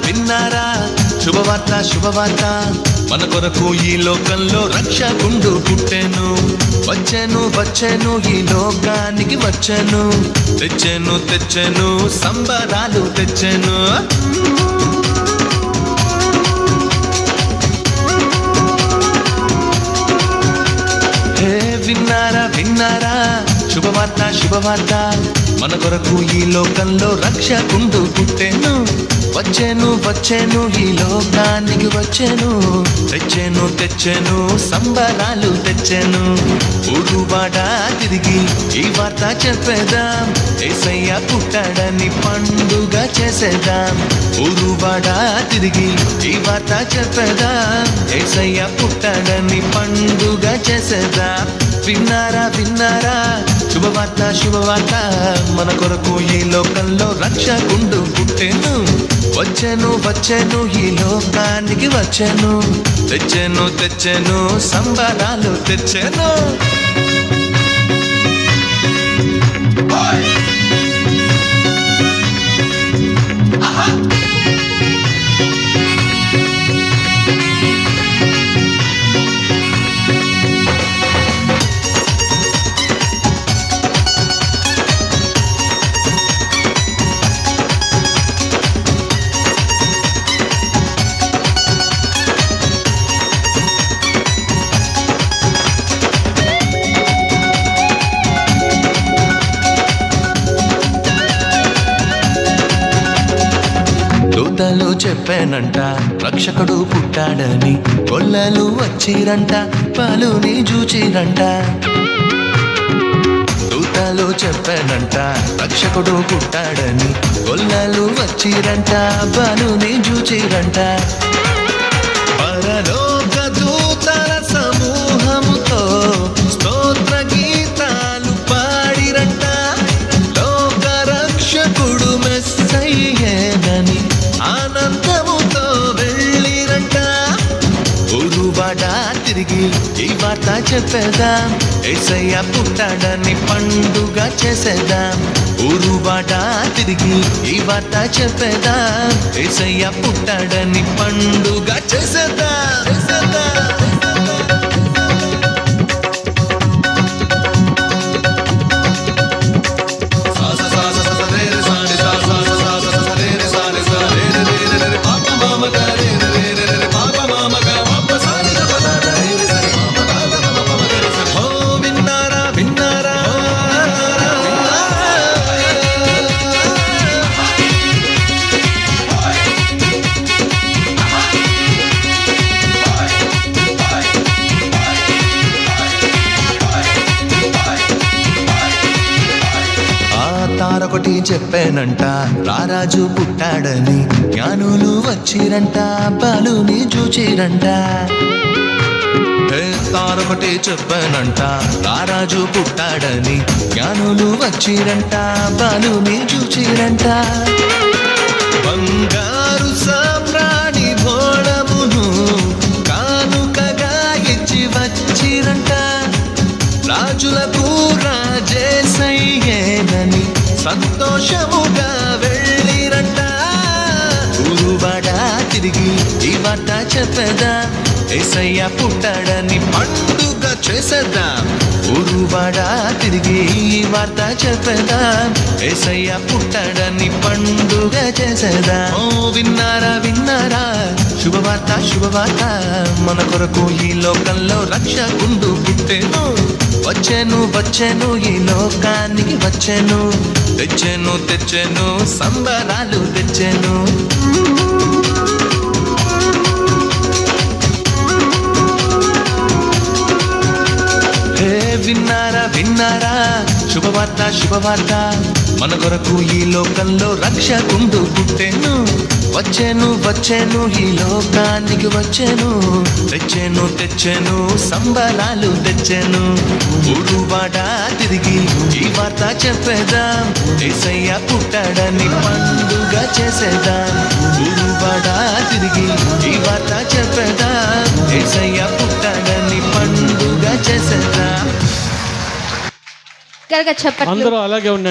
విన్నారా శుభవార్త శుభవార్త మన కొరకు ఈ లోకంలో రక్షకుండు పుట్టెను వచ్చెను ఈ లోకానికి వచ్చెను తెచ్చెను సంబరాలు తెచ్చెను హే విన్నారా శుభవార్త మన కొరకు ఈ లోకంలో రక్షకుండు పుట్టెను వచ్చెను ఈ లోకానికి వచ్చెను తెచ్చెను సంబరాలు తెచ్చెను ఊరువాడ తిరిగి ఈ వార్త చెప్పేదాం యేసయ్య పుట్టాడని పండుగ చేసేదాం ఊరువాడ తిరిగి ఈ వార్త చెప్పేదాం యేసయ్య పుట్టాడని పండుగ చేసేదాం విన్నారా శుభవార్త మన కొరకు ఈ లోకంలో రక్షకుండు పుట్టెను వచ్చెను ఈ లోకానికి వచ్చెను తెచ్చెను సంబరాలు తెచ్చెను దూతలు చెప్పానంట రక్షకుడు పుట్టాడని గొల్లలు వచ్చిరంట పాలుని చూచిరంట దూతలు చెప్పానంట రక్షకుడు పుట్టాడని గొల్లలు వచ్చిరంట పాలుని చూచిరంట పరలోక దూతల సమూహముతో స్తోత్ర గీతాలు పాడిరంట లోక రక్షకుడు మెస్సయ్యేనని ఆనందముతో వెళ్ళిరంట ఊరువాడ తిరిగి ఈ వార్త చెప్పేదాం యేసయ్య పుట్టాడని పండుగ చేసేదాం ఊరువాడ తిరిగి ఈ వార్త చెప్పేదాం యేసయ్య పుట్టాడని పండుగ చేసేదాం తారొకటి చెప్పానంట రారాజు పుట్టాడని జ్ఞానులు వచ్చిరంట బాలుని చూచిరంట తారొకటి చెప్పానంట రారాజు పుట్టాడని జ్ఞానులు వచ్చిరంట బాలుని చూచిరంట బంగారు సామ్రాణి భోళమును కానుకగా ఇచ్చి వచ్చిరంట రాజులకు రాజేసయ్యేనని సంతోషముగా వెళ్ళిరంట ఊరువాడ తిరిగి ఈ వార్త చెప్పేదాం యేసయ్య పుట్టాడని పండుగ చేసేద్దాం ఊరువాడ తిరిగి ఈ వార్త చెప్పేదాం యేసయ్య పుట్టాడని పండుగ చేసేదాం ఓ విన్నారా శుభవార్త మన కొరకు ఈ లోకంలో రక్షకుండు పుట్టెను వచ్చెను ఈ లోకానికి వచ్చెను తెచ్చెను సంబరాలు తెచ్చెను హే విన్నారా శుభవార్త మన కొరకు ఈ లోకంలో రక్షకుండు పుట్టెను వచ్చాను వచ్చాను ఈ లోకానికి వచ్చాను, తెచ్చాను తెచ్చాను సంబరాలు తెచ్చాను. ఊరువాడ తిరిగి ఈ వార్త చెప్పేదాం, యేసయ్య పుట్టాడని పండుగ చేసేదాం. ఊరువాడ తిరిగి ఈ వార్త చెప్పేదాం, యేసయ్య పుట్టాడని పండుగ చేసేదాం. చెప్పట్లు అందరూ అలాగే ఉండండి.